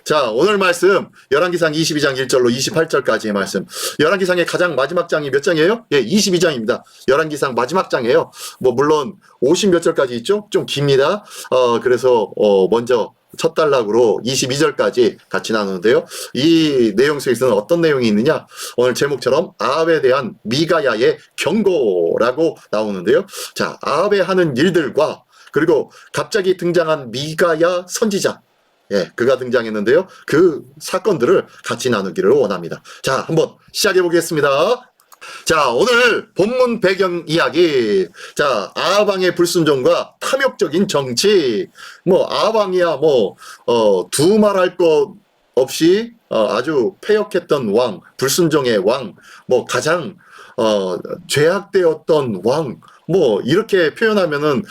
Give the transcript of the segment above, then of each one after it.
자, 오늘 말씀 열왕기상 22장 1절로 28절까지의 말씀. 열왕기상의 가장 마지막 장이 몇 장이에요? 예, 22장입니다. 열왕기상 마지막 장이에요. 뭐 물론 50 몇 절까지 있죠? 좀 깁니다. 그래서 먼저 첫 단락으로 22절까지 같이 나누는데요. 이 내용 속에서는 어떤 내용이 있느냐? 오늘 제목처럼 아합에 대한 미가야의 경고라고 나오는데요. 자, 아합에 하는 일들과 그리고 갑자기 등장한 미가야 선지자, 예, 그가 등장했는데요. 그 사건들을 같이 나누기를 원합니다. 자, 한번 시작해 보겠습니다. 자, 오늘 본문 배경 이야기. 자, 아합 왕의 불순종과 탐욕적인 정치. 뭐 아합 왕이야 두말할 것 없이 아주 패역했던 왕, 불순종의 왕, 뭐 가장 죄악되었던 왕, 뭐 이렇게 표현하면은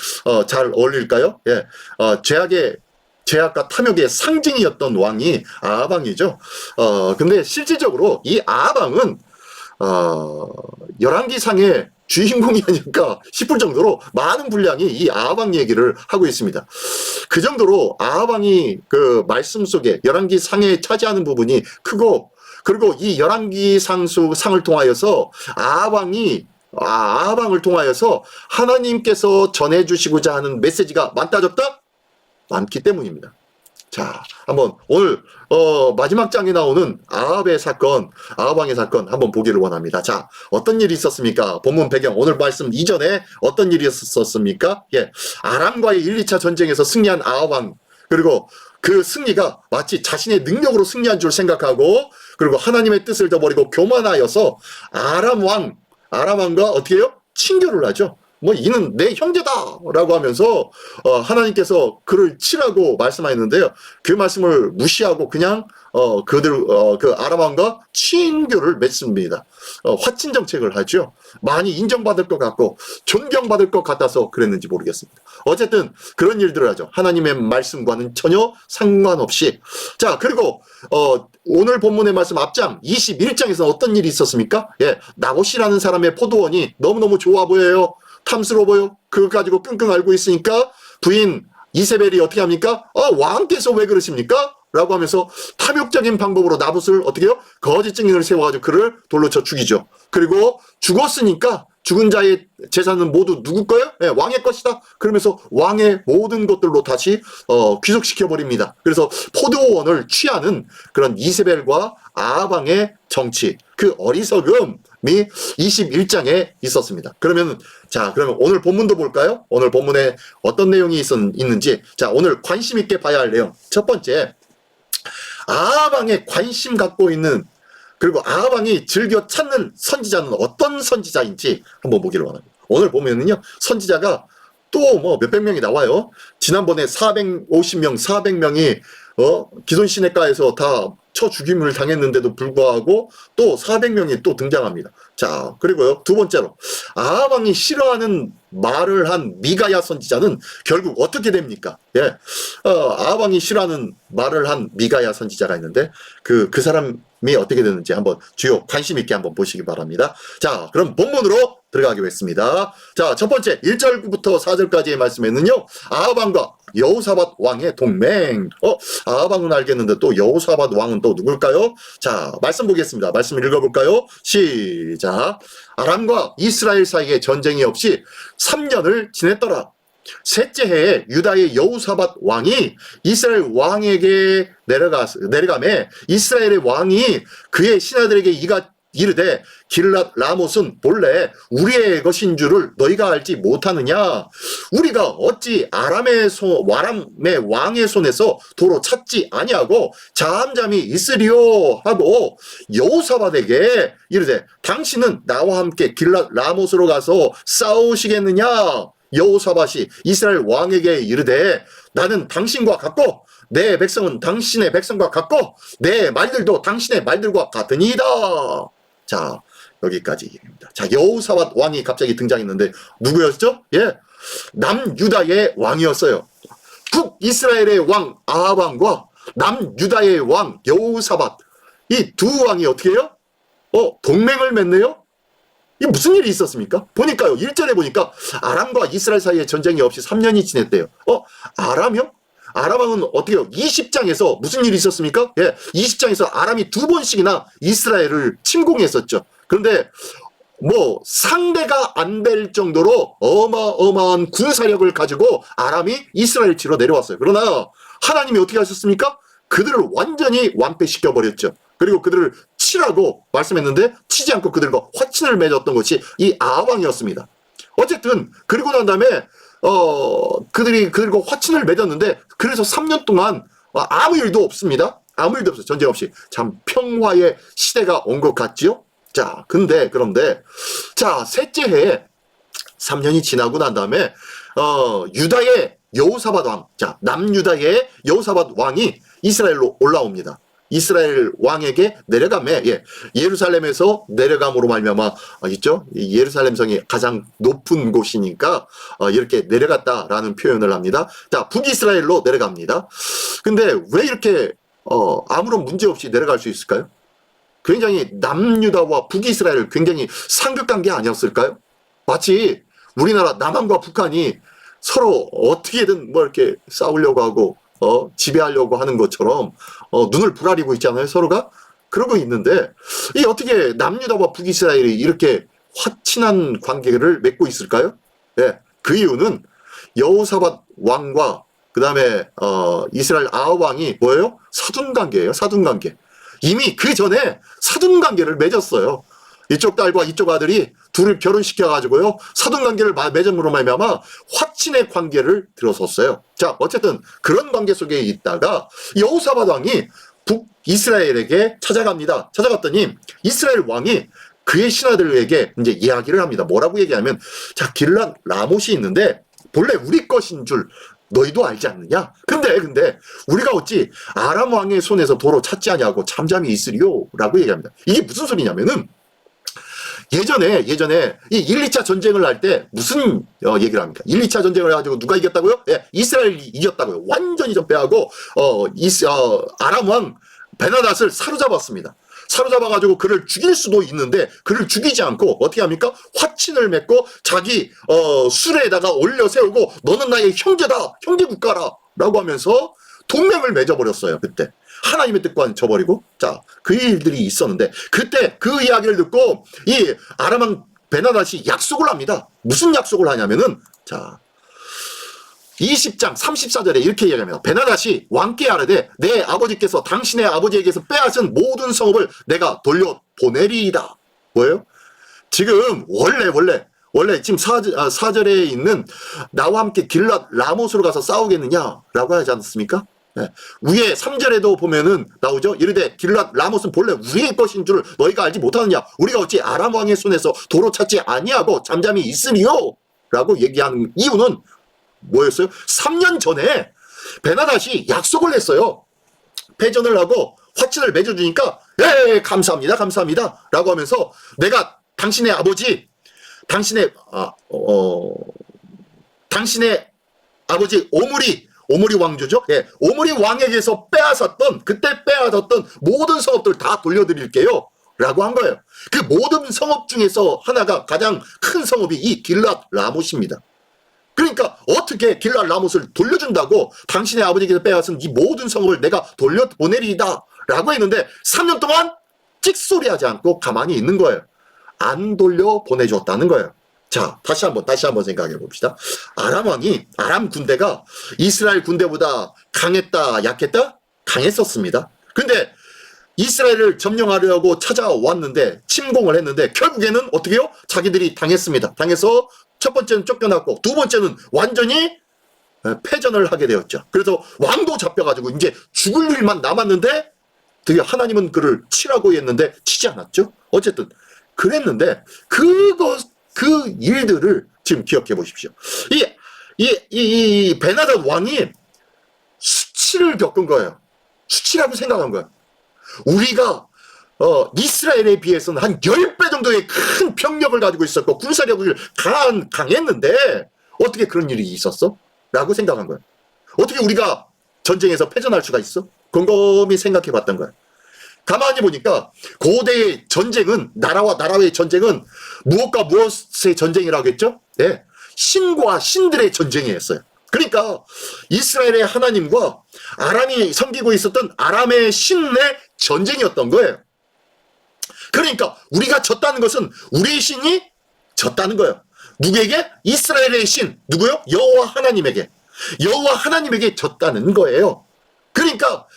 잘 어울릴까요? 예, 죄악과 탐욕의 상징이었던 왕이 아합 왕이죠. 근데 실질적으로 이 아합 왕은 열왕기상의 주인공이 아닐까 싶을 정도로 많은 분량이 이 아합 왕 얘기를 하고 있습니다. 그 정도로 아합 왕이 그 말씀 속에 열왕기상에 차지하는 부분이 크고, 그리고 이 열왕기상을 통하여서 아합 왕을 통하여서 하나님께서 전해주시고자 하는 메시지가 많다 적다? 많기 때문입니다. 자, 한번 오늘 마지막 장에 나오는 아합의 사건, 아합 왕의 사건 한번 보기를 원합니다. 자, 어떤 일이 있었습니까? 본문 배경, 오늘 말씀 이전에 어떤 일이 있었습니까? 예, 아람과의 1, 2차 전쟁에서 승리한 아합 왕, 그리고 그 승리가 마치 자신의 능력으로 승리한 줄 생각하고, 그리고 하나님의 뜻을 저버리고 교만하여서 아람 왕과 어떻게 해요? 친교를 하죠. 뭐 이는 내 형제다라고 하면서 하나님께서 그를 치라고 말씀하였는데요. 그 말씀을 무시하고 그냥 그 아람 왕과 친교를 맺습니다. 화친 정책을 하죠. 많이 인정받을 것 같고 존경받을 것 같아서 그랬는지 모르겠습니다. 어쨌든 그런 일들을 하죠. 하나님의 말씀과는 전혀 상관없이. 자, 그리고 오늘 본문의 말씀 앞장 21장에서 어떤 일이 있었습니까? 예, 나봇이라는 사람의 포도원이 너무너무 좋아 보여요. 탐스러워 보여. 그거 가지고 끙끙 앓고 있으니까 부인 이세벨이 어떻게 합니까? 왕께서 왜 그러십니까? 라고 하면서 탐욕적인 방법으로 나봇을 어떻게 해요? 거짓 증인을 세워가지고 그를 돌로 쳐 죽이죠. 그리고 죽었으니까 죽은 자의 재산은 모두 누구 거예요? 네, 왕의 것이다. 그러면서 왕의 모든 것들로 다시 귀속시켜 버립니다. 그래서 포도원을 취하는 그런 이세벨과 아합 왕의 정치, 그 어리석음이 21장에 있었습니다. 그러면 오늘 본문도 볼까요? 오늘 본문에 어떤 내용이 있는지. 자, 오늘 관심 있게 봐야 할 내용. 첫 번째, 아합 왕에 관심 갖고 있는, 그리고 아합 왕이 즐겨 찾는 선지자는 어떤 선지자인지 한번 보기를 원합니다. 오늘 보면은요, 선지자가 또 뭐 몇백 명이 나와요. 지난번에 450명, 400명이 기존 시내가에서 다 쳐 죽임을 당했는데도 불구하고 또 400명이 또 등장합니다. 자, 그리고요, 두 번째로 아합 왕이 싫어하는 말을 한 미가야 선지자는 결국 어떻게 됩니까? 예, 아합 왕이 싫어하는 말을 한 미가야 선지자가 있는데 그 사람이 어떻게 되는지 한번 주요 관심 있게 한번 보시기 바랍니다. 자, 그럼 본문으로 들어가겠습니다. 자, 첫 번째 1절부터 4절까지의 말씀에는요, 아합 왕과 여호사밧 왕의 동맹. 아합 왕은 알겠는데 또 여호사밧 왕은 또 누굴까요? 자, 말씀 보겠습니다. 말씀 읽어볼까요? 시작. 아람과 이스라엘 사이에 전쟁이 없이 3년을 지냈더라. 셋째 해에 유다의 여호사밧 왕이 이스라엘 왕에게 내려가매 이스라엘의 왕이 그의 신하들에게 이르되 길랏 라못은 본래 우리의 것인 줄을 너희가 알지 못하느냐? 우리가 어찌 아람의 왕의 손에서 도로 찾지 아니하고 잠잠히 있으리요? 하고 여호사밧에게 이르되 당신은 나와 함께 길랏 라못으로 가서 싸우시겠느냐? 여호사밧이 이스라엘 왕에게 이르되 나는 당신과 같고 내 백성은 당신의 백성과 같고 내 말들도 당신의 말들과 같으니이다. 자, 여기까지 얘기입니다. 자, 여호사밧 왕이 갑자기 등장했는데 누구였죠? 예, 남유다의 왕이었어요. 북이스라엘의 왕 아합 왕과 남유다의 왕 여호사밧, 이 두 왕이 어떻게 해요? 동맹을 맺네요? 이게 무슨 일이 있었습니까? 보니까요, 1절에 보니까 아람과 이스라엘 사이에 전쟁이 없이 3년이 지냈대요. 아람이요? 아람 왕은 어떻게요? 20장에서 무슨 일이 있었습니까? 예, 20장에서 아람이 2번씩이나 이스라엘을 침공했었죠. 그런데 뭐 상대가 안 될 정도로 어마어마한 군사력을 가지고 아람이 이스라엘 치러 내려왔어요. 그러나 하나님이 어떻게 하셨습니까? 그들을 완전히 완패시켜 버렸죠. 그리고 그들을 치라고 말씀했는데 치지 않고 그들과 화친을 맺었던 것이 이 아왕이었습니다. 어쨌든 그리고 난 다음에 그들이 그들과 화친을 맺었는데 그래서 3년 동안 아무 일도 없습니다. 아무 일도 없어요. 전쟁 없이. 참 평화의 시대가 온 것 같지요? 자, 그런데 자, 셋째 해에 3년이 지나고 난 다음에 유다의 여호사밧 왕, 자, 남유다의 여호사밧 왕이 이스라엘로 올라옵니다. 이스라엘 왕에게 내려가매, 예, 예루살렘에서 내려감으로 말미암아 있죠. 예루살렘 성이 가장 높은 곳이니까 이렇게 내려갔다라는 표현을 합니다. 자, 북이스라엘로 내려갑니다. 근데 왜 이렇게 아무런 문제 없이 내려갈 수 있을까요? 굉장히 남유다와 북이스라엘 굉장히 상극관계 아니었을까요? 마치 우리나라 남한과 북한이 서로 어떻게든 뭐 이렇게 싸우려고 하고 지배하려고 하는 것처럼 눈을 부라리고 있잖아요, 서로가. 그러고 있는데 이 어떻게 남유다와 북이스라엘이 이렇게 화친한 관계를 맺고 있을까요? 네, 그 이유는 여호사밧 왕과 그 다음에 이스라엘 아왕이 뭐예요? 사돈관계예요, 사돈관계. 이미 그 전에 사돈관계를 맺었어요. 이쪽 딸과 이쪽 아들이 둘을 결혼시켜가지고요, 사돈관계를 맺음으로 말미암아 화친의 관계를 들어섰어요. 자, 어쨌든 그런 관계 속에 있다가 여호사밧 왕이 북이스라엘에게 찾아갑니다. 찾아갔더니 이스라엘 왕이 그의 신하들에게 이제 이야기를 합니다. 뭐라고 얘기하면, 자, 길랏 라못이 있는데 본래 우리 것인 줄 너희도 알지 않느냐? 근데 우리가 어찌 아람 왕의 손에서 도로 찾지 아니하고 잠잠히 있으리요? 라고 얘기합니다. 이게 무슨 소리냐면은 예전에 이 1, 2차 전쟁을 할 때 무슨 얘기를 합니까? 1, 2차 전쟁을 해가지고 누가 이겼다고요? 예, 이스라엘이 이겼다고요. 완전히 전패하고 아람 왕 베나닷을 사로잡았습니다. 사로잡아가지고 그를 죽일 수도 있는데 그를 죽이지 않고 어떻게 합니까? 화친을 맺고 자기 수레에다가 올려 세우고 너는 나의 형제다, 형제 국가라 라고 하면서 동맹을 맺어버렸어요. 그때 하나님의 뜻과는 저버리고. 자, 그 일들이 있었는데 그때 그 이야기를 듣고 이 아람 왕 베나닷이 약속을 합니다. 무슨 약속을 하냐면은, 자, 20장 34절에 이렇게 얘기합니다. 베나닷이 왕께 아뢰되 내 아버지께서 당신의 아버지에게서 빼앗은 모든 성읍을 내가 돌려보내리이다. 뭐예요? 지금 원래 지금 4절에 있는 나와 함께 길랏 라못으로 가서 싸우겠느냐라고 하지 않습니까? 네. 위에 3절에도 보면은 나오죠. 이르되 길랏 라못은 본래 우리의 것인 줄 너희가 알지 못하느냐? 우리가 어찌 아람 왕의 손에서 도로 찾지 아니하고 잠잠히 있으리요? 라고 얘기하는 이유는 뭐였어요? 3년 전에 베나닷이 약속을 했어요. 패전을 하고 화친을 맺어주니까 예, 감사합니다, 감사합니다 라고 하면서 내가 당신의 아버지, 당신의 아버지 오므리 왕조죠. 예, 오므리 왕에게서 그때 빼앗았던 모든 성읍들 다 돌려드릴게요 라고 한 거예요. 그 모든 성읍 중에서 하나가 가장 큰 성읍이 이 길랏 라못입니다. 그러니까 어떻게 길랏 라못을 돌려준다고 당신의 아버지께서 빼앗은 이 모든 성읍을 내가 돌려보내리이다 라고 했는데 3년 동안 찍소리하지 않고 가만히 있는 거예요. 안 돌려보내줬다는 거예요. 자, 다시 한번 생각해 봅시다. 아람 군대가 이스라엘 군대보다 강했다, 약했다? 강했었습니다. 근데 이스라엘을 점령하려고 찾아왔는데 침공을 했는데 결국에는 어떻게 해요? 자기들이 당했습니다. 당해서 첫 번째는 쫓겨났고 두 번째는 완전히 패전을 하게 되었죠. 그래서 왕도 잡혀가지고 이제 죽을 일만 남았는데 되게 하나님은 그를 치라고 했는데 치지 않았죠. 어쨌든 그랬는데 그 일들을 지금 기억해 보십시오. 이 베나닷 왕이 수치를 겪은 거예요. 수치라고 생각한 거예요. 우리가 이스라엘에 비해서는 한 10배 정도의 큰 병력을 가지고 있었고 군사력을 강했는데 어떻게 그런 일이 있었어? 라고 생각한 거예요. 어떻게 우리가 전쟁에서 패전할 수가 있어? 곰곰이 생각해 봤던 거예요. 가만히 보니까 고대의 전쟁은, 나라와 나라의 전쟁은 무엇과 무엇의 전쟁이라고 했죠? 네, 신과 신들의 전쟁이었어요. 그러니까 이스라엘의 하나님과 아람이 섬기고 있었던 아람의 신의 전쟁이었던 거예요. 그러니까 우리가 졌다는 것은 우리의 신이 졌다는 거예요. 누구에게? 이스라엘의 신. 누구요? 여호와 하나님에게. 여호와 하나님에게 졌다는 거예요. 그러니까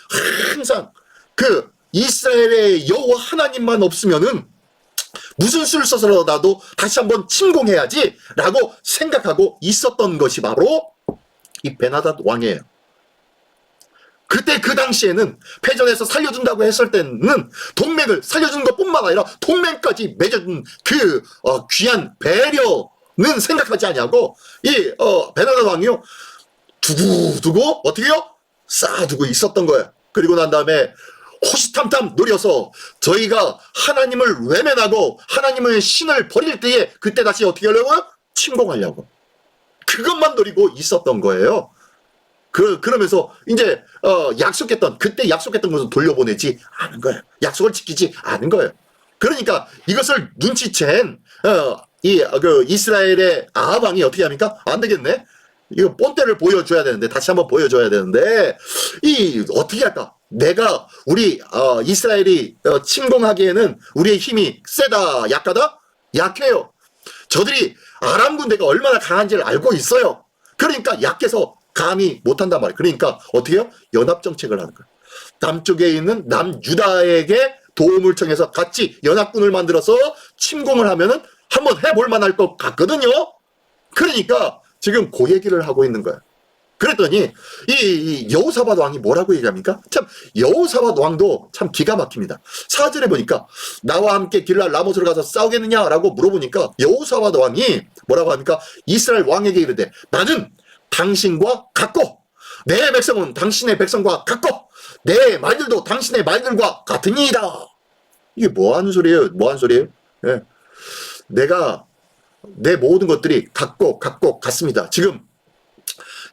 항상 그 이스라엘의 여호와 하나님만 없으면은 무슨 수를 써서라도 다시 한번 침공해야지 라고 생각하고 있었던 것이 바로 이 베나닷 왕이에요. 그때 그 당시에는 패전에서 살려준다고 했을 때는 동맹을 살려주는 것뿐만 아니라 동맹까지 맺어준 그 귀한 배려는 생각하지 아니하고 이 베나닷 왕이요 두고두고 어떻게요? 쌓아두고 있었던 거예요. 그리고 난 다음에 호시탐탐 노려서 저희가 하나님을 외면하고 하나님의 신을 버릴 때에 그때 다시 어떻게 하려고요? 침공하려고. 그것만 노리고 있었던 거예요. 그러면서 이제 약속했던 그때 약속했던 것을 돌려보내지 않은 거예요. 약속을 지키지 않은 거예요. 그러니까 이것을 눈치챈 그 이스라엘의 아합 왕이 어떻게 합니까? 안 되겠네. 이거 본때를 보여줘야 되는데 다시 한번 보여줘야 되는데 이 어떻게 할까? 내가 우리 이스라엘이 침공하기에는 우리의 힘이 세다 약하다? 약해요. 저들이 아람 군대가 얼마나 강한지를 알고 있어요. 그러니까 약해서 감히 못한단 말이에요. 그러니까 어떻게 해요? 연합정책을 하는 거예요. 남쪽에 있는 남유다에게 도움을 청해서 같이 연합군을 만들어서 침공을 하면은 한번 해볼 만할 것 같거든요. 그러니까 지금 그 얘기를 하고 있는 거예요. 그랬더니 이 여호사밧 왕이 뭐라고 얘기합니까? 참 여호사밧 왕도 참 기가 막힙니다. 4절에 보니까 나와 함께 길랄 라못으로 가서 싸우겠느냐라고 물어보니까 여호사밧 왕이 뭐라고 합니까? 이스라엘 왕에게 이르되 나는 당신과 같고 내 백성은 당신의 백성과 같고 내 말들도 당신의 말들과 같으니이다. 이게 뭐 하는 소리예요? 뭐 하는 소리예요? 예. 내가 내 모든 것들이 같고 같습니다. 지금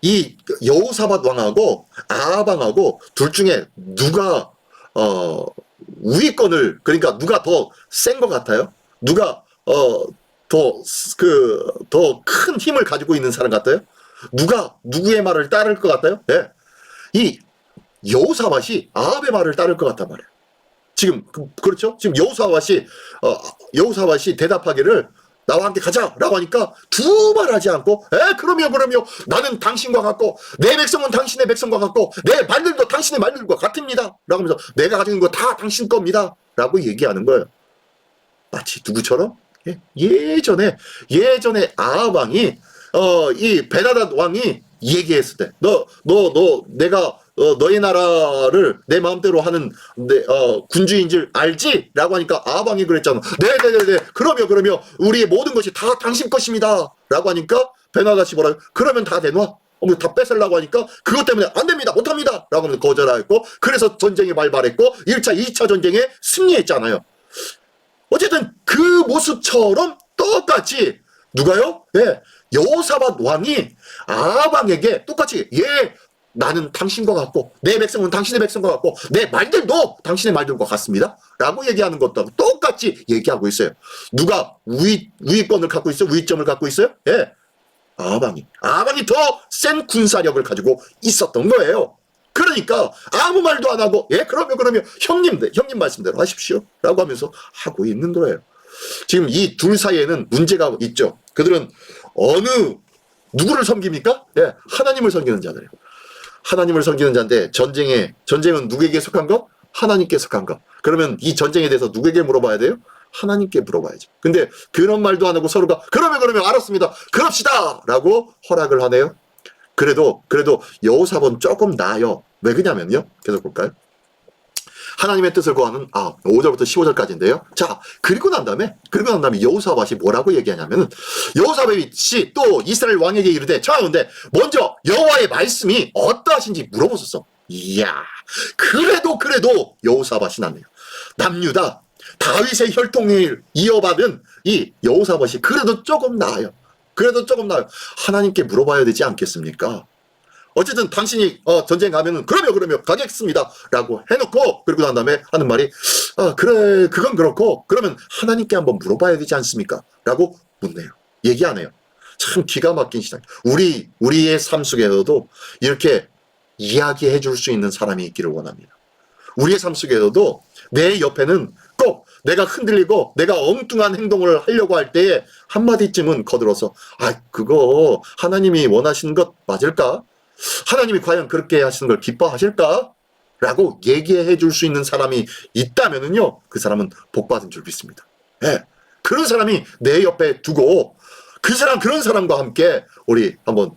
이 여호사밧 왕하고 아합 왕하고 둘 중에 누가 우위권을 그러니까 누가 더 센 것 같아요? 누가 더 큰 힘을 가지고 있는 사람 같아요? 누가 누구의 말을 따를 것 같아요? 예. 이 여호사밧이 아합의 말을 따를 것 같단 말이에요. 지금 그렇죠? 지금 여호사밧이 대답하기를 나와 함께 가자라고 하니까 두 말 하지 않고 그럼요 나는 당신과 같고 내 백성은 당신의 백성과 같고 내 말들도 당신의 말들과 같습니다 라고 하면서 내가 가지고 있는 거 다 당신 겁니다 라고 얘기하는 거예요. 마치 누구처럼? 예전에 아합 왕이 이 베나닷 왕이 얘기했을 때 내가 너의 나라를 내 마음대로 하는 군주인 줄 알지? 라고 하니까 아합 왕이 그랬잖아. 네네네네 그럼요 우리의 모든 것이 다 당신 것입니다 라고 하니까 베나닷이 뭐라고 그러면 다 내놔 다 뺏으려고 하니까 그것 때문에 안 됩니다 못합니다 라고 하면서 거절하였고 그래서 전쟁에 발발했고 1차 2차 전쟁에 승리했잖아요. 어쨌든 그 모습처럼 똑같이 누가요? 여호사밧 왕이 아합 왕에게 똑같이 나는 당신과 같고 내 백성은 당신의 백성과 같고 내 말들도 당신의 말들과 같습니다 라고 얘기하는 것도 똑같이 얘기하고 있어요. 누가 우위권을 갖고 있어요? 우위점을 갖고 있어요? 아합 왕이 더 센 군사력을 가지고 있었던 거예요. 그러니까 아무 말도 안 하고 그러면 형님 말씀대로 하십시오 라고 하면서 하고 있는 거예요. 지금 이 둘 사이에는 문제가 있죠. 그들은 누구를 섬깁니까? 하나님을 섬기는 자들이에요. 하나님을 섬기는 자인데 전쟁은 누구에게 속한 거? 하나님께 속한 거. 그러면 이 전쟁에 대해서 누구에게 물어봐야 돼요? 하나님께 물어봐야죠. 근데 그런 말도 안 하고 서로가 그러면 알았습니다. 그럽시다 라고 허락을 하네요. 그래도 여호사밧은 조금 나아요. 왜 그러냐면요. 계속 볼까요? 하나님의 뜻을 구하는 5절부터 15절까지인데요. 자, 그리고 난 다음에 여호사밧이 뭐라고 얘기하냐면은 여호사밧이 또 이스라엘 왕에게 이르되 청하건대 먼저 여호와의 말씀이 어떠하신지 물어보소서. 이야, 그래도 여호사밧이 낫네요. 남유다 다윗의 혈통을 이어받은 이 여호사밧이 그래도 조금 나아요. 하나님께 물어봐야 되지 않겠습니까? 어쨌든 당신이 전쟁 가면은 그러면 가겠습니다 라고 해놓고 그리고 난 다음에 하는 말이 그래 그건 그렇고 그러면 하나님께 한번 물어봐야 되지 않습니까? 라고 묻네요. 얘기 안 해요. 참 기가 막힌 신앙. 우리의 삶 속에서도 이렇게 이야기해 줄 수 있는 사람이 있기를 원합니다. 우리의 삶 속에서도 내 옆에는 꼭 내가 흔들리고 내가 엉뚱한 행동을 하려고 할 때에 한마디쯤은 거들어서 그거 하나님이 원하시는 것 맞을까? 하나님이 과연 그렇게 하시는 걸 기뻐하실까? 라고 얘기해 줄 수 있는 사람이 있다면은요, 그 사람은 복받은 줄 믿습니다. 예. 그런 사람이 내 옆에 두고 그런 사람과 함께 우리 한번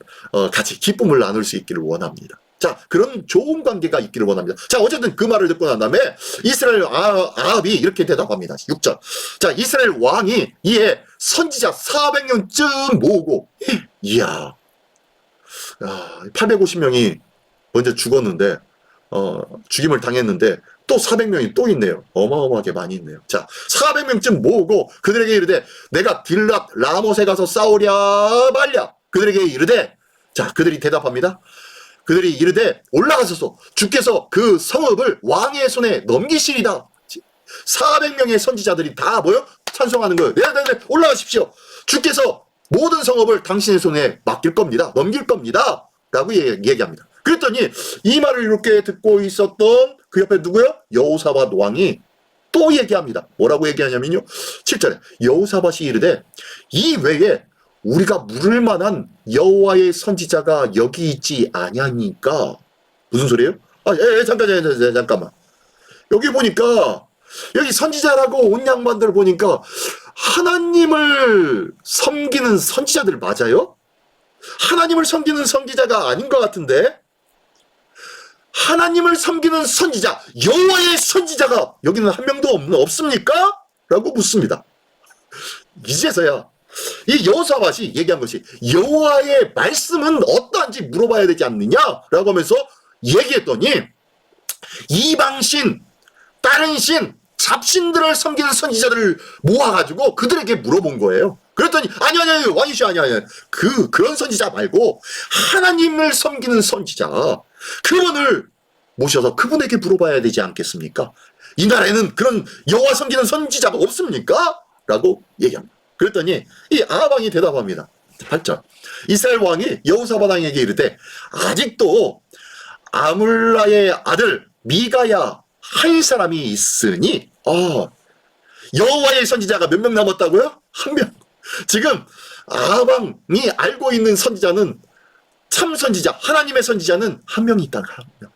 같이 기쁨을 나눌 수 있기를 원합니다. 자, 그런 좋은 관계가 있기를 원합니다. 자, 어쨌든 그 말을 듣고 난 다음에 이스라엘 아합이 이렇게 대답합니다. 6절. 자, 이스라엘 왕이 이에 선지자 400명쯤 모으고, 이야, 850명이 먼저 죽었는데, 죽임을 당했는데, 또 400명이 또 있네요. 어마어마하게 많이 있네요. 자, 400명쯤 모으고 그들에게 이르되 내가 길랏 라못에 가서 싸우랴 말랴. 그들에게 이르되, 자, 그들이 대답합니다. 그들이 이르되 올라가소서 주께서 그 성읍을 왕의 손에 넘기시리다. 400명의 선지자들이 다 모여 찬송하는 거예요. 네, 올라가십시오. 주께서 모든 성읍을 당신의 손에 맡길 겁니다. 넘길 겁니다. 라고 얘기합니다. 그랬더니 이 말을 이렇게 듣고 있었던 그 옆에 누구요? 여호사밧 왕이 또 얘기합니다. 뭐라고 얘기하냐면요. 7절에 여호사밧이 이르되 이 외에 우리가 물을 만한 여호와의 선지자가 여기 있지 아냐니까. 무슨 소리예요? 잠깐만. 여기 보니까 여기 선지자라고 온 양반들 보니까 하나님을 섬기는 선지자들 맞아요? 하나님을 섬기는 선지자가 아닌 것 같은데? 하나님을 섬기는 선지자, 여호와의 선지자가 여기는 한 명도 없습니까? 라고 묻습니다. 이제서야 이 여호사밧이 얘기한 것이 여호와의 말씀은 어떠한지 물어봐야 되지 않느냐라고 하면서 얘기했더니 이방신, 다른 신, 잡신들을 섬기는 선지자들을 모아가지고 그들에게 물어본 거예요. 그랬더니 아니 왕이시여 아니 그런 선지자 말고 하나님을 섬기는 선지자, 그분을 모셔서 그분에게 물어봐야 되지 않겠습니까? 이 나라에는 그런 여호와 섬기는 선지자가 없습니까? 라고 얘기합니다. 그랬더니 이 아합 왕이 대답합니다. 8절. 이스라엘 왕이 여호사밧 왕에게 이르되 아직도 아물라의 아들 미가야 할 사람이 있으니 여호와의 선지자가 몇 명 남았다고요? 한 명. 지금 아합 왕이 알고 있는 선지자는 참 선지자, 하나님의 선지자는 한 명이 있다. 한 명.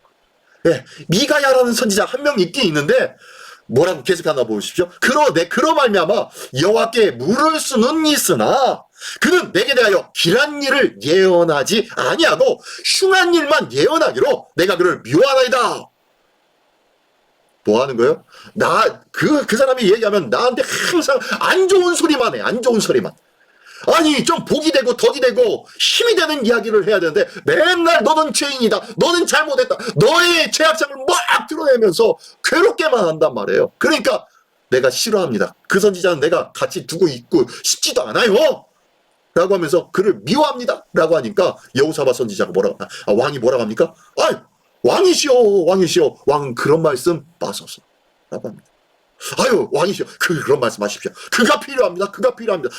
예, 미가야라는 선지자 한 명 있긴 있는데 뭐라고 계속하나 보십시오. 그러 말미암아 여호와께 물을 수는 있으나 그는 내게 대하여 길한 일을 예언하지 아니하고 흉한 일만 예언하기로 내가 그를 미워하나이다. 뭐 하는 거예요? 그 사람이 얘기하면 나한테 항상 안 좋은 소리만 해. 안 좋은 소리만. 아니 좀 복이 되고 덕이 되고 힘이 되는 이야기를 해야 되는데 맨날 너는 죄인이다, 너는 잘못했다, 너의 죄악성을 막 드러내면서 괴롭게만 한단 말이에요. 그러니까 내가 싫어합니다. 그 선지자는 내가 같이 두고 있고 싶지도 않아요 라고 하면서 그를 미워합니다 라고 하니까 여호사밧 선지자가 왕이 뭐라고 합니까? 왕이시오 왕은 그런 말씀 마소서 라고 합니다. 왕이시여 그런 말씀 하십시오. 그가 필요합니다.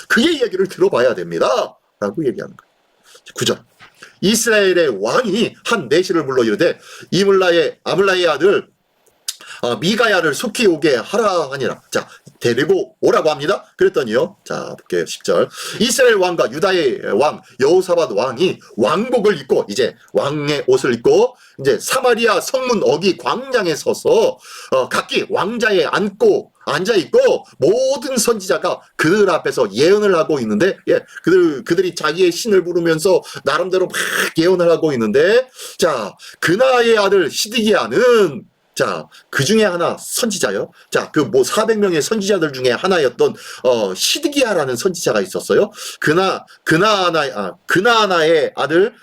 그의 얘기를 들어봐야 됩니다 라고 얘기하는 거예요. 9절. 이스라엘의 왕이 한 내시를 불러 이르되 아물라의 아들 미가야를 속히 오게 하라 하니라. 자, 데리고 오라고 합니다. 그랬더니요. 자, 볼게요. 10절. 이스라엘 왕과 유다의 왕 여호사밧 왕이 왕복을 입고 이제 왕의 옷을 입고 이제 사마리아 성문 어기 광장에 서서 각기 왕자에 앉아 있고 모든 선지자가 그들 앞에서 예언을 하고 있는데 그들이 자기의 신을 부르면서 나름대로 막 예언을 하고 있는데 자, 그나의 아들 시드기야는 자, 그 중에 하나 선지자요. 자, 400명의 선지자들 중에 하나였던 시드기야라는 선지자가 있었어요. 그나아나의 아들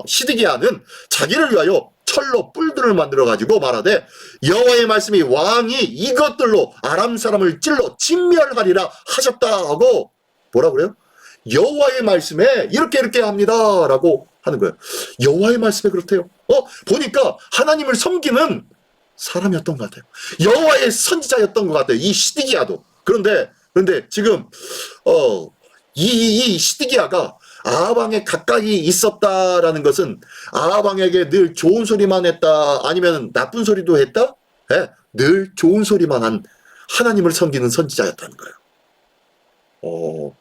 시드기야는 자기를 위하여 철로 뿔들을 만들어 가지고 말하되 여호와의 말씀이 왕이 이것들로 아람 사람을 찔러 진멸하리라 하셨다 하고 뭐라 그래요? 여호와의 말씀에 이렇게 합니다라고 하는 거예요. 여호와의 말씀에 그렇대요. 보니까 하나님을 섬기는 사람이었던 것 같아요. 여호와의 선지자였던 것 같아요. 이 시드기야도. 그런데 지금 이 시드기야가 아합 왕에 가까이 있었다라는 것은 아합 왕에게 늘 좋은 소리만 했다, 아니면 나쁜 소리도 했다? 예, 늘 좋은 소리만 한 하나님을 섬기는 선지자였다는 거예요.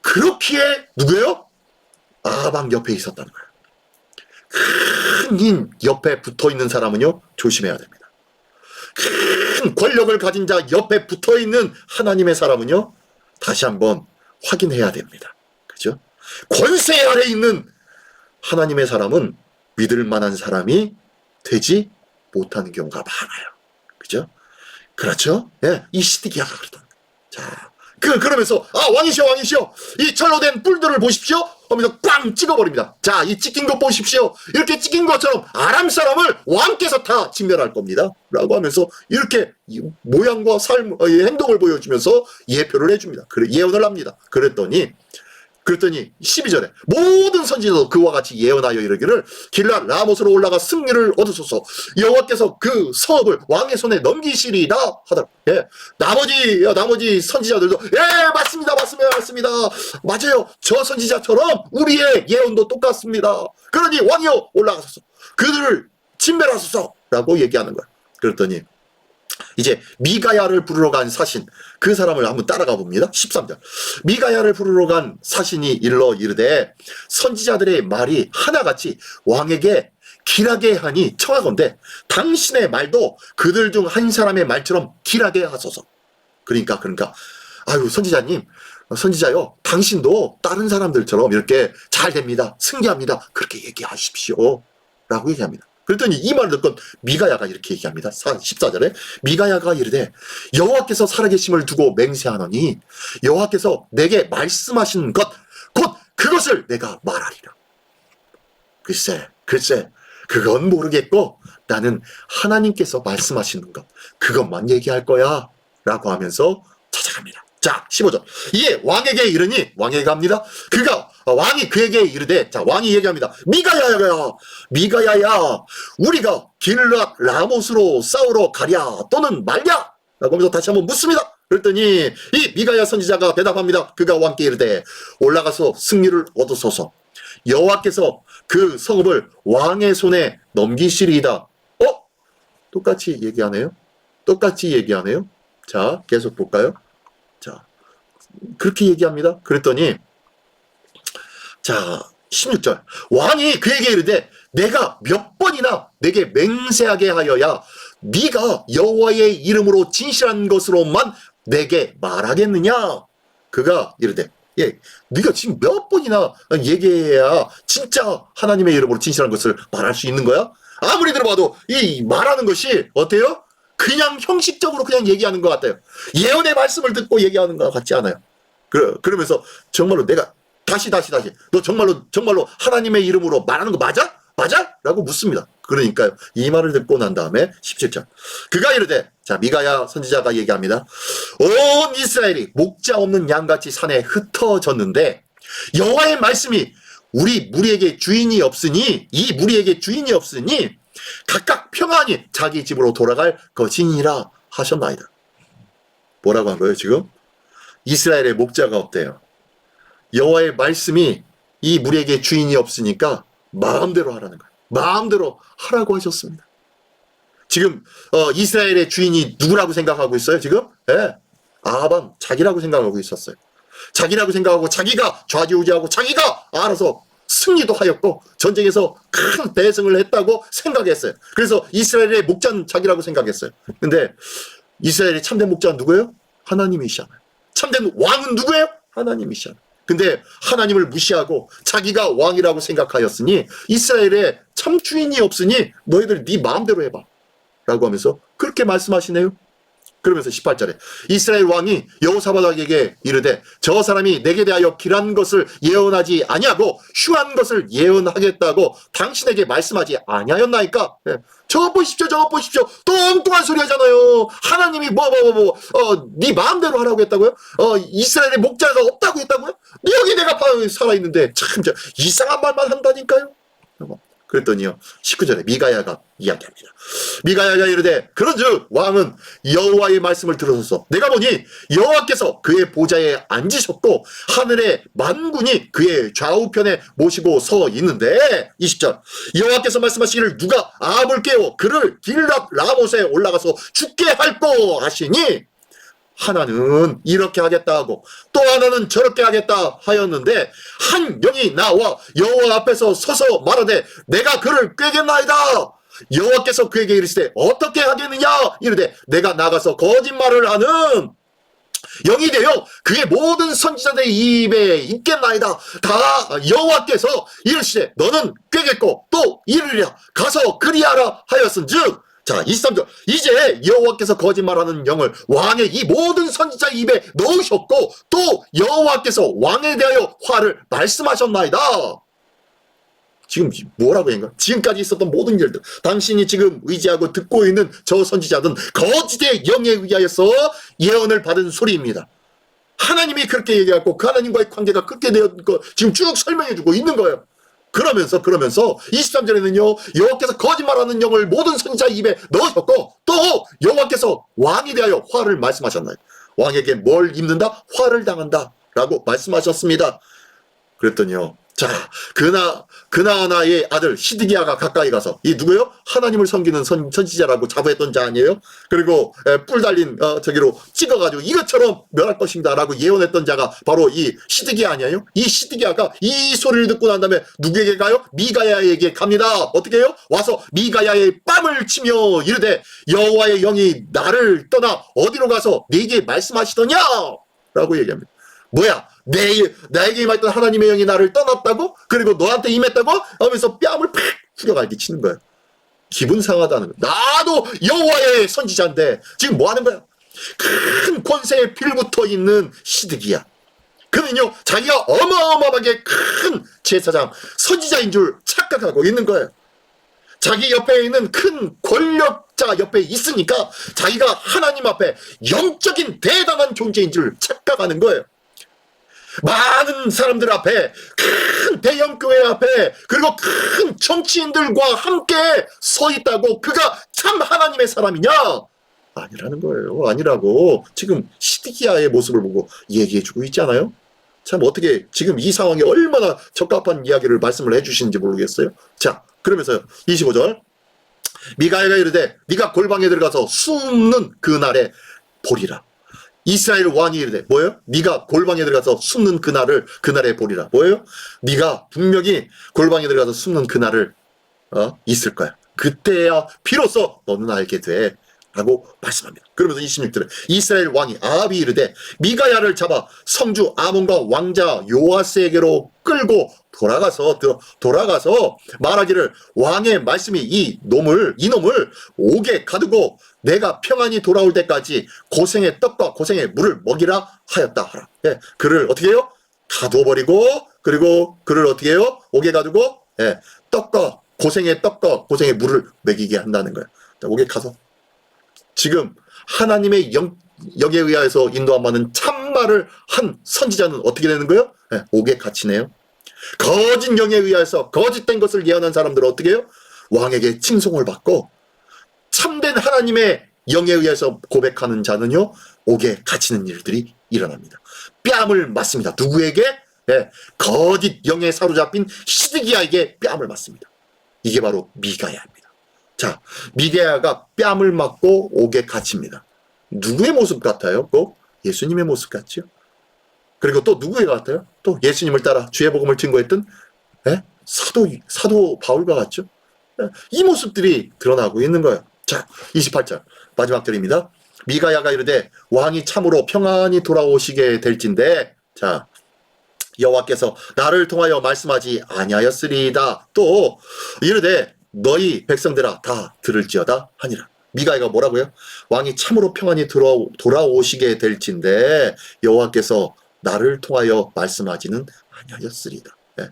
그렇기에 누구예요? 아합 왕 옆에 있었다는 거예요. 큰 인 옆에 붙어 있는 사람은요, 조심해야 됩니다. 큰 권력을 가진 자 옆에 붙어 있는 하나님의 사람은요, 다시 한번 확인해야 됩니다. 그죠? 권세 아래 있는 하나님의 사람은 믿을 만한 사람이 되지 못하는 경우가 많아요. 그죠? 그렇죠? 예, 이 시드기야가 그러던. 자, 그러면서 왕이시여 이 철로 된 뿔들을 보십시오 하면서 꽝 찍어버립니다. 자, 이 찍힌 것 보십시오. 이렇게 찍힌 것처럼 아람 사람을 왕께서 다 진멸할 겁니다 라고 하면서 이렇게 모양과 행동을 보여주면서 예표를 해줍니다. 예언을 합니다. 그랬더니 12절에 모든 선지자도 그와 같이 예언하여 이르기를 길랏 라못으로 올라가 승리를 얻으소서, 여호와께서 그 성읍을 왕의 손에 넘기시리이다 하더라. 예, 나머지 선지자들도 맞습니다 맞아요, 저 선지자처럼 우리의 예언도 똑같습니다. 그러니 왕이여 올라가소서, 그들을 진멸하소서 라고 얘기하는 거야. 그랬더니 이제 미가야를 부르러 간 사신, 그 사람을 한번 따라가 봅니다. 13절. 미가야를 부르러 간 사신이 일러 이르되 선지자들의 말이 하나같이 왕에게 길하게 하니 청하건대 당신의 말도 그들 중 한 사람의 말처럼 길하게 하소서. 그러니까 아유 선지자요, 당신도 다른 사람들처럼 이렇게 잘 됩니다, 승리합니다, 그렇게 얘기하십시오 라고 얘기합니다. 그랬더니 이 말을 듣고 미가야가 이렇게 얘기합니다. 14절에 미가야가 이르되 여호와께서 살아계심을 두고 맹세하노니 여호와께서 내게 말씀하신 것 곧 그것을 내가 말하리라. 글쎄 그건 모르겠고 나는 하나님께서 말씀하시는 것 그것만 얘기할 거야 라고 하면서 찾아갑니다. 자, 15절. 이에 왕에게 이르니, 왕에게 합니다. 왕이 그에게 이르되, 자, 왕이 얘기합니다. 미가야야, 우리가 길랏 라못으로 싸우러 가랴, 또는 말랴? 라고 하면서 다시 한번 묻습니다. 그랬더니, 이 미가야 선지자가 대답합니다. 그가 왕께 이르되, 올라가서 승리를 얻으소서. 여호와께서 그 성읍을 왕의 손에 넘기시리이다. 똑같이 얘기하네요. 자, 계속 볼까요? 자, 그렇게 얘기합니다. 그랬더니 자, 16절. 왕이 그에게 이르되 내가 몇 번이나 내게 맹세하게 하여야 네가 여호와의 이름으로 진실한 것으로만 내게 말하겠느냐? 그가 이르되 네가 지금 몇 번이나 얘기해야 진짜 하나님의 이름으로 진실한 것을 말할 수 있는 거야? 아무리 들어봐도 이 말하는 것이 어때요? 그냥 형식적으로 그냥 얘기하는 것 같아요. 예언의 말씀을 듣고 얘기하는 것 같지 않아요. 그러면서 정말로 내가 다시 너 정말로 하나님의 이름으로 말하는 거 맞아? 라고 묻습니다. 그러니까요, 이 말을 듣고 난 다음에 17절. 그가 이르되, 자, 미가야 선지자가 얘기합니다. 온 이스라엘이 목자 없는 양같이 산에 흩어졌는데 여호와의 말씀이 이 무리에게 주인이 없으니 각각 평안히 자기 집으로 돌아갈 것이니라 하셨나이다. 뭐라고 한 거예요 지금? 이스라엘의 목자가 없대요. 여호와의 말씀이 이 무리에게 주인이 없으니까 마음대로 하라는 거예요. 마음대로 하라고 하셨습니다. 지금 이스라엘의 주인이 누구라고 생각하고 있어요 지금? 아합은 자기라고 생각하고 있었어요. 자기라고 생각하고 자기가 좌지우지하고 자기가 알아서 승리도 하였고 전쟁에서 큰 대승을 했다고 생각했어요. 그래서 이스라엘의 목자는 자기라고 생각했어요. 근데 이스라엘의 참된 목자는 누구예요? 하나님이시잖아요. 참된 왕은 누구예요? 하나님이시잖아요. 근데 하나님을 무시하고 자기가 왕이라고 생각하였으니 이스라엘에 참 주인이 없으니 너희들 네 마음대로 해봐 라고 하면서 그렇게 말씀하시네요. 그러면서 18절에 이스라엘 왕이 여호사밧에게 이르되 저 사람이 내게 대하여 길한 것을 예언하지 아니하고 흉한 것을 예언하겠다고 당신에게 말씀하지 아니하였나이까? 저것 보십시오 또 엉뚱한 소리 하잖아요. 하나님이 네 마음대로 하라고 했다고요? 이스라엘의 목자가 없다고 했다고요? 여기 내가 살아있는데 참 이상한 말만 한다니까요. 그랬더니요 19절에 미가야가 이야기합니다. 미가야가 이르되 그런즉 왕은 여호와의 말씀을 들으소서. 내가 보니 여호와께서 그의 보좌에 앉으셨고 하늘의 만군이 그의 좌우편에 모시고 서 있는데 20절 여호와께서 말씀하시기를 누가 아합을 깨워 그를 길랏 라못에 올라가서 죽게 할꼬 하시니 하나는 이렇게 하겠다 하고 또 하나는 저렇게 하겠다 하였는데 한 영이 나와 여호와 앞에서 서서 말하되 내가 그를 꾀겠나이다. 여호와께서 그에게 이르시되 어떻게 하겠느냐 이르되 내가 나가서 거짓말을 하는 영이 되어 그의 모든 선지자들의 입에 있겠나이다. 다 여호와께서 이르시되 너는 꾀겠고 또 이르리라 가서 그리하라 하였은즉 자 23절 이제 여호와께서 거짓말하는 영을 왕의 이 모든 선지자 입에 넣으셨고 또 여호와께서 왕에 대하여 화를 말씀하셨나이다. 지금 뭐라고 한가? 지금까지 있었던 모든 일들 당신이 지금 의지하고 듣고 있는 저 선지자들은 거짓의 영에 의하여서 예언을 받은 소리입니다. 하나님이 그렇게 얘기하고 그 하나님과의 관계가 그렇게 되었던 거 지금 쭉 설명해주고 있는 거예요. 그러면서 23절에는요 여호와께서 거짓말하는 영을 모든 선지자 입에 넣으셨고 또 여호와께서 왕에 대하여 화를 말씀하셨나요? 왕에게 뭘 입는다? 화를 당한다 라고 말씀하셨습니다. 그랬더니요 자 그나아나의 아들 시드기야가 가까이 가서 이 누구요? 하나님을 섬기는 선지자라고 자부했던 자 아니에요? 그리고 뿔 달린 저기로 찍어가지고 이것처럼 멸할 것입니다 라고 예언했던 자가 바로 이 시드기야 아니에요? 이 시드기야가 이 소리를 듣고 난 다음에 누구에게 가요? 미가야에게 갑니다. 어떻게 해요? 와서 미가야의 뺨을 치며 이르되 여호와의 영이 나를 떠나 어디로 가서 네게 말씀하시더냐 라고 얘기합니다. 뭐야? 나에게 임했던 하나님의 영이 나를 떠났다고? 그리고 너한테 임했다고? 하면서 뺨을 팍 후려갈기 치는 거야. 기분 상하다는 거야. 나도 여호와의 선지자인데 지금 뭐 하는 거야? 큰 권세에 빌붙어 있는 시드기야. 그는요 자기가 어마어마하게 큰 제사장 선지자인 줄 착각하고 있는 거예요. 자기 옆에 있는 큰 권력자 옆에 있으니까 자기가 하나님 앞에 영적인 대단한 존재인 줄 착각하는 거예요. 많은 사람들 앞에 큰 대형교회 앞에 그리고 큰 정치인들과 함께 서 있다고 그가 참 하나님의 사람이냐? 아니라는 거예요. 아니라고 지금 시드기야의 모습을 보고 얘기해주고 있잖아요. 참 어떻게 지금 이 상황에 얼마나 적합한 이야기를 말씀을 해주시는지 모르겠어요. 자 그러면서 25절 미가야가 이르되 네가 골방에 들어가서 숨는 그날에 보리라. 이스라엘 왕이 이르되 뭐예요? 네가 골방에 들어가서 숨는 그날에 보리라. 뭐예요? 네가 분명히 골방에 들어가서 숨는 그날을 있을 거야. 그때야 비로소 너는 알게 돼 라고 말씀합니다. 그러면서 26절에 이스라엘 왕이 아합이 이르되 미가야를 잡아 성주 아몬과 왕자 요아스에게로 끌고 돌아가서 말하기를 왕의 말씀이 이놈을 옥에 가두고 내가 평안히 돌아올 때까지 고생의 떡과 고생의 물을 먹이라 하였다 하라. 예, 그를 어떻게 해요? 가둬버리고 그리고 그를 어떻게 해요? 옥에 가두고 고생의 떡과 고생의 물을 먹이게 한다는 거예요. 옥에 가서 지금 하나님의 영에 의하여서 인도함 받는 참말을 한 선지자는 어떻게 되는 거예요? 네, 옥에 갇히네요. 거짓 영에 의하여서 거짓된 것을 예언한 사람들은 어떻게 해요? 왕에게 칭송을 받고 참된 하나님의 영에 의해서 고백하는 자는요 옥에 갇히는 일들이 일어납니다. 뺨을 맞습니다. 누구에게? 네, 거짓 영에 사로잡힌 시드기야에게 뺨을 맞습니다. 이게 바로 미가야입니다. 자, 미가야가 뺨을 맞고 옥에 갇힙니다. 누구의 모습 같아요? 꼭 예수님의 모습 같죠? 그리고 또 누구의 같아요? 또 예수님을 따라 주의 복음을 증거했던 사도 바울과 같죠? 이 모습들이 드러나고 있는 거예요. 자, 28절 마지막 절입니다. 미가야가 이르되 왕이 참으로 평안히 돌아오시게 될진데 자 여호와께서 나를 통하여 말씀하지 아니하였으리이다. 또 이르되 너희 백성들아 다 들을지어다 하니라. 미가야가 뭐라고요? 왕이 참으로 평안히 돌아오시게 될진데 여호와께서 나를 통하여 말씀하지는 아니하였으리이다. 네.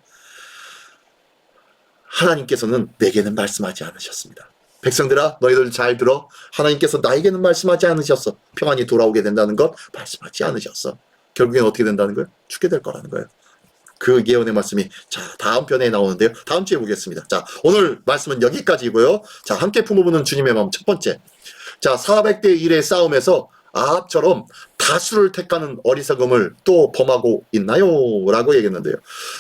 하나님께서는 내게는 말씀하지 않으셨습니다. 백성들아 너희들 잘 들어. 하나님께서 나에게는 말씀하지 않으셨어. 평안히 돌아오게 된다는 것 말씀하지 않으셨어. 결국엔 어떻게 된다는 거예요? 죽게 될 거라는 거예요. 그 예언의 말씀이 자 다음 편에 나오는데요. 다음 주에 보겠습니다. 자 오늘 말씀은 여기까지고요. 자 함께 품어보는 주님의 마음 첫 번째. 자 400대 1의 싸움에서 아합처럼 다수를 택하는 어리석음을 또 범하고 있나요? 라고 얘기했는데요.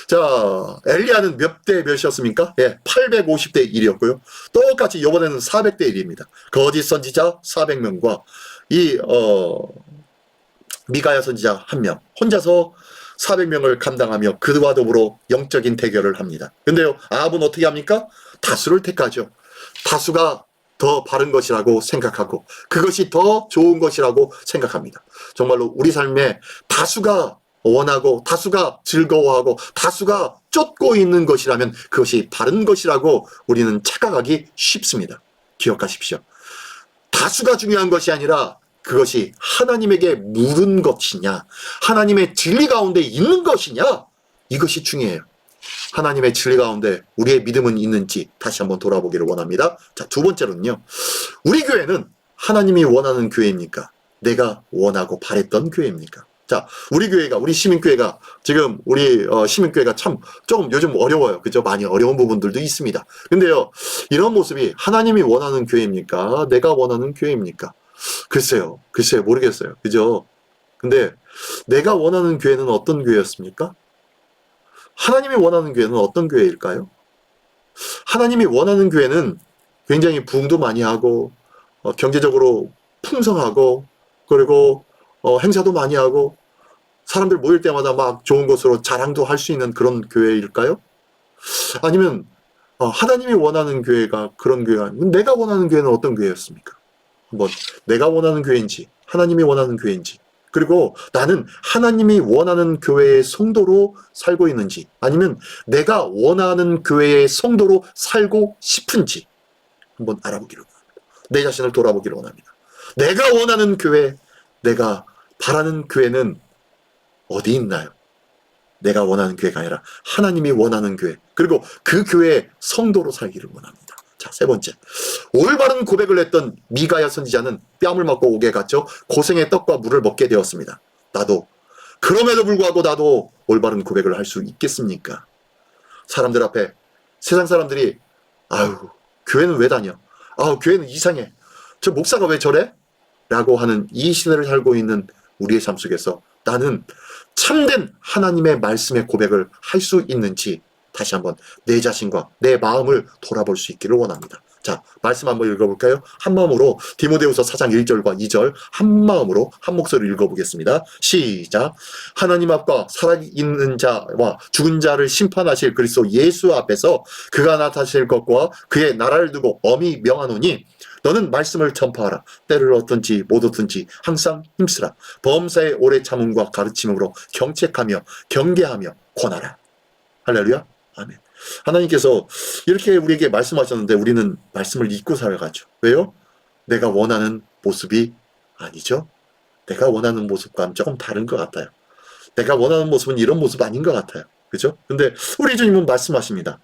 자 엘리야는 몇 대 몇이었습니까? 예, 850대 1이었고요. 똑같이 이번에는 400대 1입니다. 거짓 선지자 400명과 이 미가야 선지자 1명 혼자서 400명을 감당하며 그와 더불어 영적인 대결을 합니다. 근데요 아합은 어떻게 합니까? 다수를 택하죠. 다수가 더 바른 것이라고 생각하고 그것이 더 좋은 것이라고 생각합니다. 정말로 우리 삶에 다수가 원하고 다수가 즐거워하고 다수가 쫓고 있는 것이라면 그것이 바른 것이라고 우리는 착각하기 쉽습니다. 기억하십시오. 다수가 중요한 것이 아니라 그것이 하나님에게 물은 것이냐, 하나님의 진리 가운데 있는 것이냐, 이것이 중요해요. 하나님의 진리 가운데 우리의 믿음은 있는지 다시 한번 돌아보기를 원합니다. 자, 두 번째로는요. 우리 교회는 하나님이 원하는 교회입니까? 내가 원하고 바랬던 교회입니까? 자, 우리 교회가, 우리 시민교회가, 지금 우리 시민교회가 참 조금 요즘 어려워요. 그죠? 많이 어려운 부분들도 있습니다. 근데요, 이런 모습이 하나님이 원하는 교회입니까? 내가 원하는 교회입니까? 글쎄요, 모르겠어요. 그죠? 근데 내가 원하는 교회는 어떤 교회였습니까? 하나님이 원하는 교회는 어떤 교회일까요? 하나님이 원하는 교회는 굉장히 부흥도 많이 하고 경제적으로 풍성하고 그리고 행사도 많이 하고 사람들 모일 때마다 막 좋은 것으로 자랑도 할 수 있는 그런 교회일까요? 아니면 하나님이 원하는 교회가 그런 교회가 아니고 내가 원하는 교회는 어떤 교회였습니까? 한번 내가 원하는 교회인지 하나님이 원하는 교회인지 그리고 나는 하나님이 원하는 교회의 성도로 살고 있는지 아니면 내가 원하는 교회의 성도로 살고 싶은지 한번 알아보기를 원합니다. 내 자신을 돌아보기를 원합니다. 내가 원하는 교회, 내가 바라는 교회는 어디 있나요? 내가 원하는 교회가 아니라 하나님이 원하는 교회 그리고 그 교회의 성도로 살기를 원합니다. 자, 세 번째. 올바른 고백을 했던 미가야 선지자는 뺨을 맞고 옥에 갇혀 고생의 떡과 물을 먹게 되었습니다. 그럼에도 불구하고 나도 올바른 고백을 할 수 있겠습니까? 사람들 앞에 세상 사람들이 아유 교회는 왜 다녀? 아우 교회는 이상해. 저 목사가 왜 저래? 라고 하는 이 시대를 살고 있는 우리의 삶 속에서 나는 참된 하나님의 말씀의 고백을 할 수 있는지 다시 한번 내 자신과 내 마음을 돌아볼 수 있기를 원합니다. 자, 말씀 한번 읽어볼까요? 한 마음으로 디모데후서 4장 1절과 2절 한 마음으로 한 목소리로 읽어보겠습니다. 시작. 하나님 앞과 살아있는 자와 죽은 자를 심판하실 그리스도 예수 앞에서 그가 나타나실 것과 그의 나라를 두고 엄히 명하노니 너는 말씀을 전파하라. 때를 얻든지 못 얻든지 항상 힘쓰라. 범사의 오래 참음과 가르침으로 경책하며 경계하며 권하라. 할렐루야. 아멘. 하나님께서 이렇게 우리에게 말씀하셨는데 우리는 말씀을 잊고 살아가죠. 왜요? 내가 원하는 모습이 아니죠. 내가 원하는 모습과는 조금 다른 것 같아요. 내가 원하는 모습은 이런 모습 아닌 것 같아요. 그죠? 근데 우리 주님은 말씀하십니다.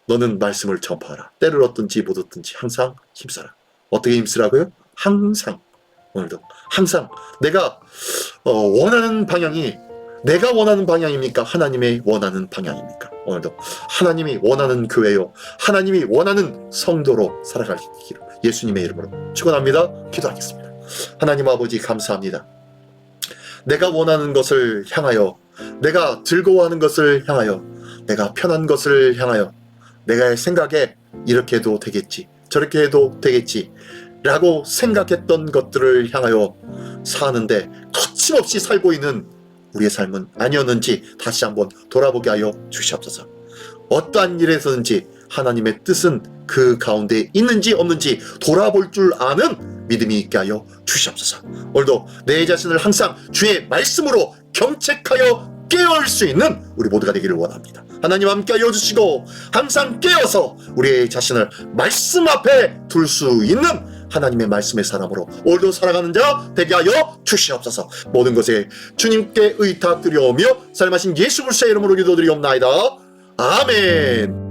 너는 말씀을 전파하라. 때를 얻든지 못 얻든지 항상 힘써라. 어떻게 힘쓰라고요? 항상. 오늘도 항상 내가 원하는 방향이 내가 원하는 방향입니까? 하나님의 원하는 방향입니까? 오늘도 하나님이 원하는 교회요 하나님이 원하는 성도로 살아가기를 예수님의 이름으로 축원합니다. 기도하겠습니다. 하나님 아버지 감사합니다. 내가 원하는 것을 향하여 내가 즐거워하는 것을 향하여 내가 편한 것을 향하여 내가 생각에 이렇게 해도 되겠지 저렇게 해도 되겠지 라고 생각했던 것들을 향하여 사는데 거침없이 살고 있는 우리의 삶은 아니었는지 다시 한번 돌아보게 하여 주시옵소서. 어떠한 일에서든지 하나님의 뜻은 그 가운데 있는지 없는지 돌아볼 줄 아는 믿음이 있게 하여 주시옵소서. 오늘도 내 자신을 항상 주의 말씀으로 경책하여 깨어올 수 있는 우리 모두가 되기를 원합니다. 하나님 함께 하여 주시고 항상 깨어서 우리의 자신을 말씀 앞에 둘 수 있는 하나님의 말씀의 사람으로 오늘도 살아가는 자 되게 하여 주시옵소서. 모든 것에 주님께 의탁드려오며 살아가신 예수 그리스도의 이름으로 기도드리옵나이다. 아멘.